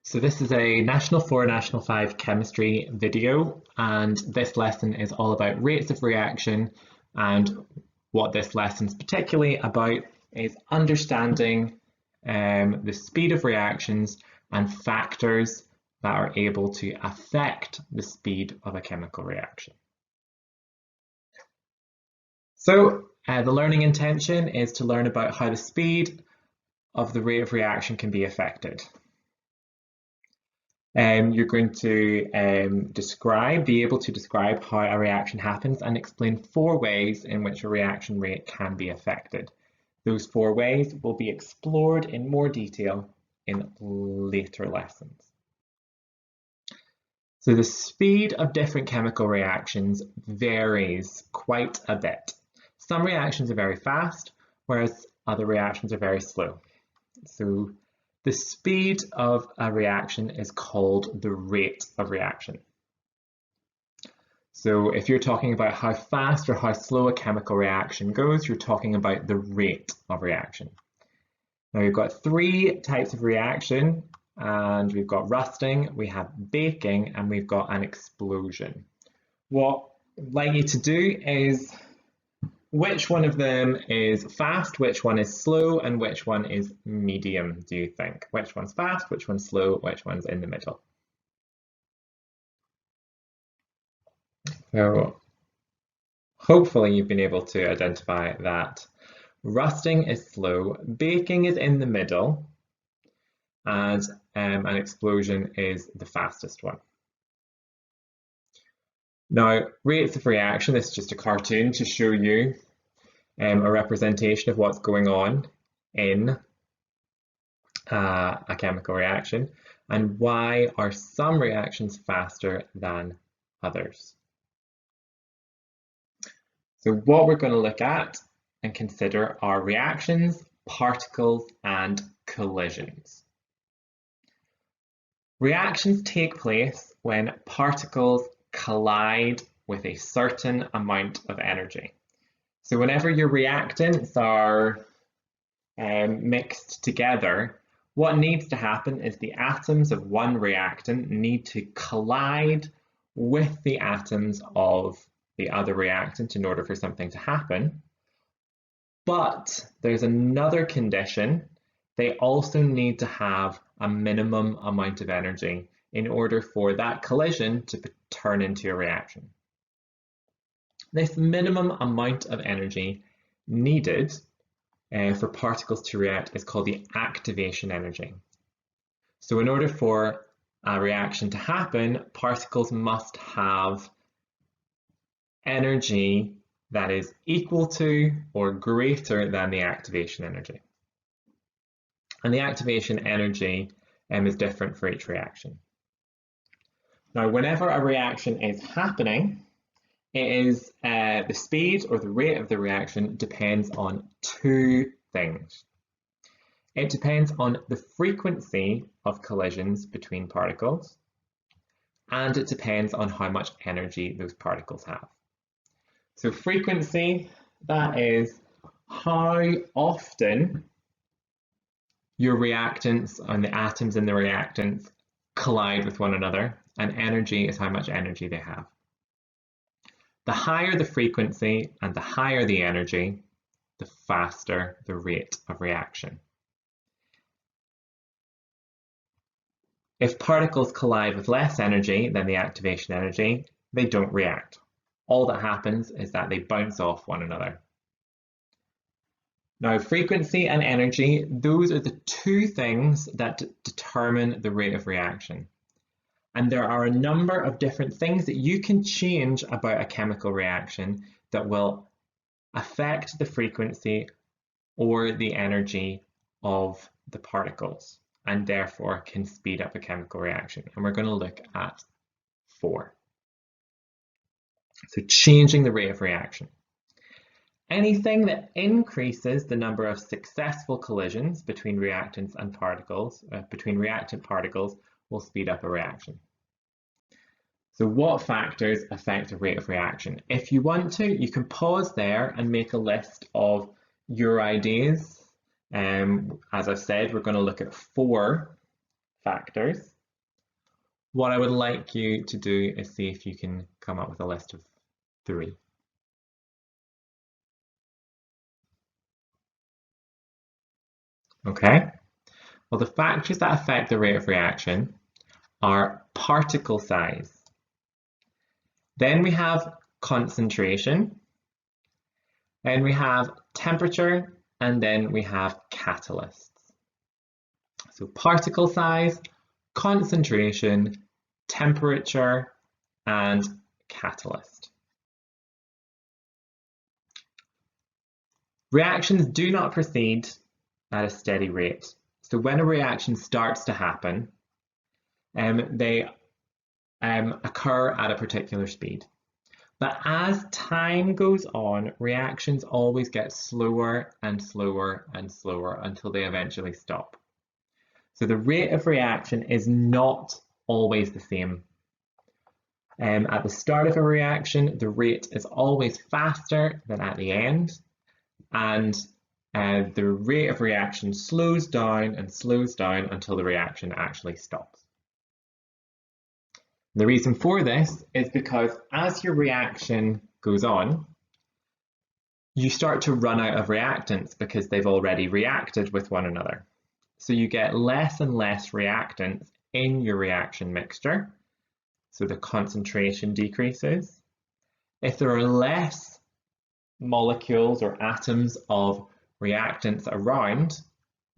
So this is a National 4, National 5 chemistry video, and this lesson is all about rates of reaction, and what this lesson is particularly about is understanding the speed of reactions and factors that are able to affect the speed of a chemical reaction. So the learning intention is to learn about how the speed of the rate of reaction can be affected. You're going to be able to describe how a reaction happens and explain 4 ways in which a reaction rate can be affected. Those 4 ways will be explored in more detail in later lessons. So the speed of different chemical reactions varies quite a bit. Some reactions are very fast, whereas other reactions are very slow. So the speed of a reaction is called the rate of reaction. So if you're talking about how fast or how slow a chemical reaction goes, you're talking about the rate of reaction. Now we've got 3 types of reaction, and we've got rusting, we have baking, and we've got an explosion. What I'd like you to do is, which one of them is fast, which one is slow, and which one is medium, do you think? Which one's fast, which one's slow, which one's in the middle? So hopefully you've been able to identify that rusting is slow, baking is in the middle, and an explosion is the fastest one. Now, rates of reaction, this is just a cartoon to show you a representation of what's going on in a chemical reaction, and why are some reactions faster than others. So what we're going to look at and consider are reactions, particles, and collisions. Reactions take place when particles collide with a certain amount of energy. So whenever your reactants are mixed together, what needs to happen is the atoms of one reactant need to collide with the atoms of the other reactant in order for something to happen. But there's another condition. They also need to have a minimum amount of energy in order for that collision to turn into a reaction. This minimum amount of energy needed for particles to react is called the activation energy. So in order for a reaction to happen, particles must have energy that is equal to or greater than the activation energy. And the activation energy is different for each reaction. Now, whenever a reaction is happening, it is the speed or the rate of the reaction depends on 2 things. It depends on the frequency of collisions between particles, and it depends on how much energy those particles have. So frequency, that is how often your reactants and the atoms in the reactants collide with one another, and energy is how much energy they have. The higher the frequency and the higher the energy, the faster the rate of reaction. If particles collide with less energy than the activation energy, they don't react. All that happens is that they bounce off one another. Now, frequency and energy, those are the 2 things that determine the rate of reaction. And there are a number of different things that you can change about a chemical reaction that will affect the frequency or the energy of the particles, and therefore can speed up a chemical reaction. And we're going to look at 4. So changing the rate of reaction. Anything that increases the number of successful collisions between reactants and particles, between reactant particles, will speed up a reaction. So what factors affect the rate of reaction? If you want to, you can pause there and make a list of your ideas. As I said, we're going to look at 4 factors. What I would like you to do is see if you can come up with a list of 3. Okay, well, the factors that affect the rate of reaction are particle size. Then we have concentration, then we have temperature, and then we have catalysts. So particle size, concentration, temperature, and catalyst. Reactions do not proceed at a steady rate. So when a reaction starts to happen, they occur at a particular speed. But as time goes on, reactions always get slower and slower and slower until they eventually stop. So the rate of reaction is not always the same. At the start of a reaction, the rate is always faster than at the end, and the rate of reaction slows down and slows down until the reaction actually stops. The reason for this is because as your reaction goes on, you start to run out of reactants because they've already reacted with one another. So you get less and less reactants in your reaction mixture, so the concentration decreases. If there are less molecules or atoms of reactants around,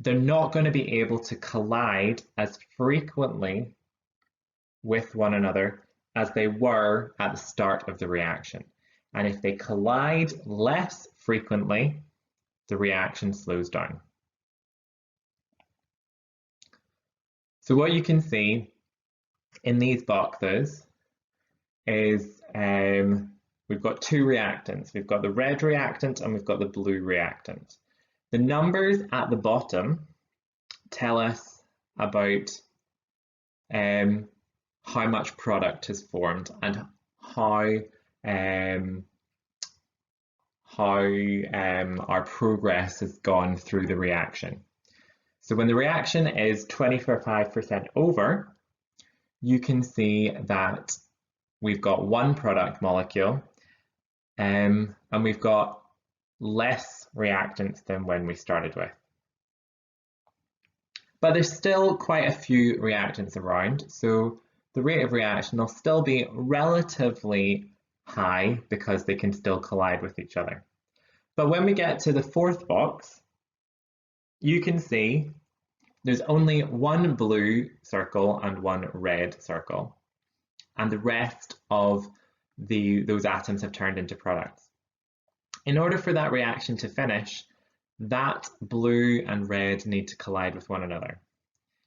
they're not going to be able to collide as frequently with one another as they were at the start of the reaction. And if they collide less frequently, the reaction slows down. So what you can see in these boxes is we've got 2 reactants. We've got the red reactant and we've got the blue reactant. The numbers at the bottom tell us about how much product is formed and how our progress has gone through the reaction. So when the reaction is 25% over, you can see that we've got 1 product molecule and we've got less reactants than when we started with. But there's still quite a few reactants around, so the rate of reaction will still be relatively high because they can still collide with each other. But when we get to the 4th box, you can see there's only 1 blue circle and 1 red circle, and the rest of those atoms have turned into products. In order for that reaction to finish, that blue and red need to collide with one another.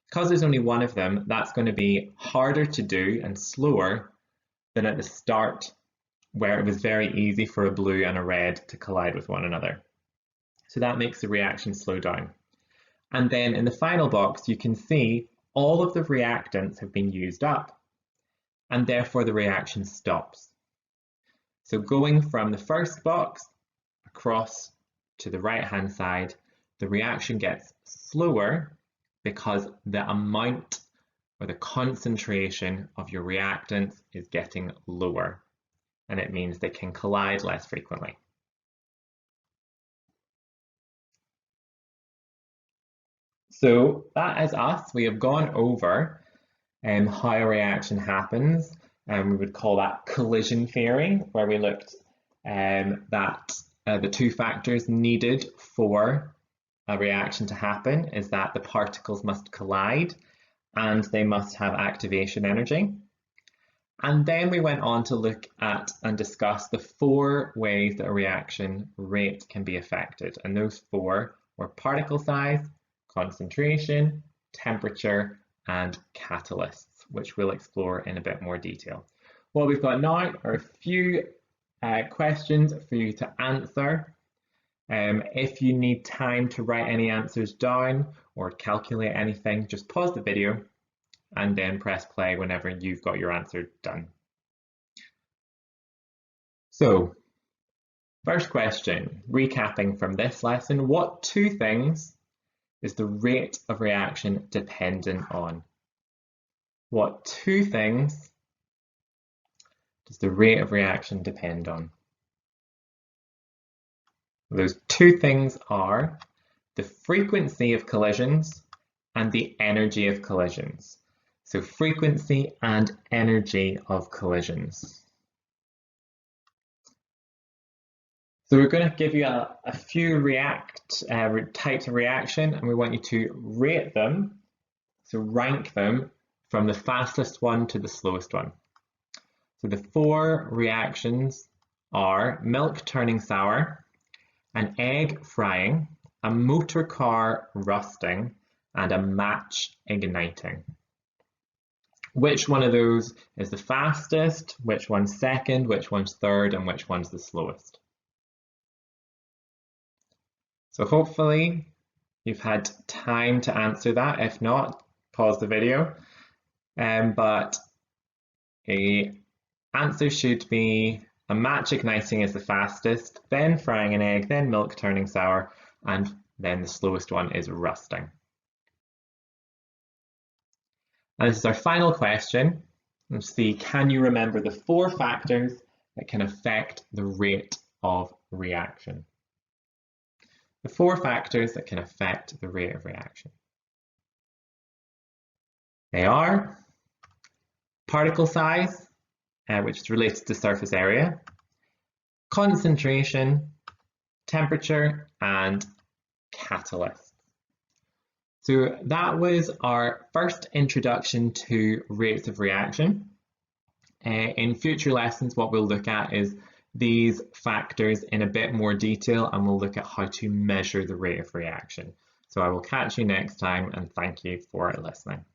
Because there's only 1 of them, that's going to be harder to do and slower than at the start, where it was very easy for a blue and a red to collide with one another. So that makes the reaction slow down. And then in the final box, you can see all of the reactants have been used up, and therefore the reaction stops. So going from the first box across to the right-hand side, the reaction gets slower because the amount or the concentration of your reactants is getting lower, and it means they can collide less frequently. So that is us. We have gone over how a reaction happens, and we would call that collision theory, where we looked that the 2 factors needed for a reaction to happen is that the particles must collide and they must have activation energy. And then we went on to look at and discuss the 4 ways that a reaction rate can be affected, and those 4 were particle size, concentration, temperature, and catalysts, which we'll explore in a bit more detail. What we've got now are a few questions for you to answer. If you need time to write any answers down or calculate anything, just pause the video and then press play whenever you've got your answer done. So, first question, recapping from this lesson, what 2 things is the rate of reaction dependent on? what two things does the rate of reaction depend on? Those two things are the frequency of collisions and the energy of collisions. So frequency and energy of collisions. So we're going to give you a few types of reaction, and we want you to rate them, so rank them from the fastest one to the slowest one. So the four reactions are milk turning sour, an egg frying, a motor car rusting, and a match igniting. Which one of those is the fastest, which one's second, which one's third, and which one's the slowest? So hopefully you've had time to answer that. If not, pause the video. But the answer should be a match igniting is the fastest, then frying an egg, then milk turning sour, and then the slowest one is rusting. And this is our final question. Let's see, can you remember the four factors that can affect the rate of reaction? The four factors that can affect the rate of reaction. They are particle size, which is related to surface area, concentration, temperature, and catalyst. So that was our first introduction to rates of reaction. In future lessons, what we'll look at is these factors in a bit more detail, and we'll look at how to measure the rate of reaction. So I will catch you next time, and thank you for listening.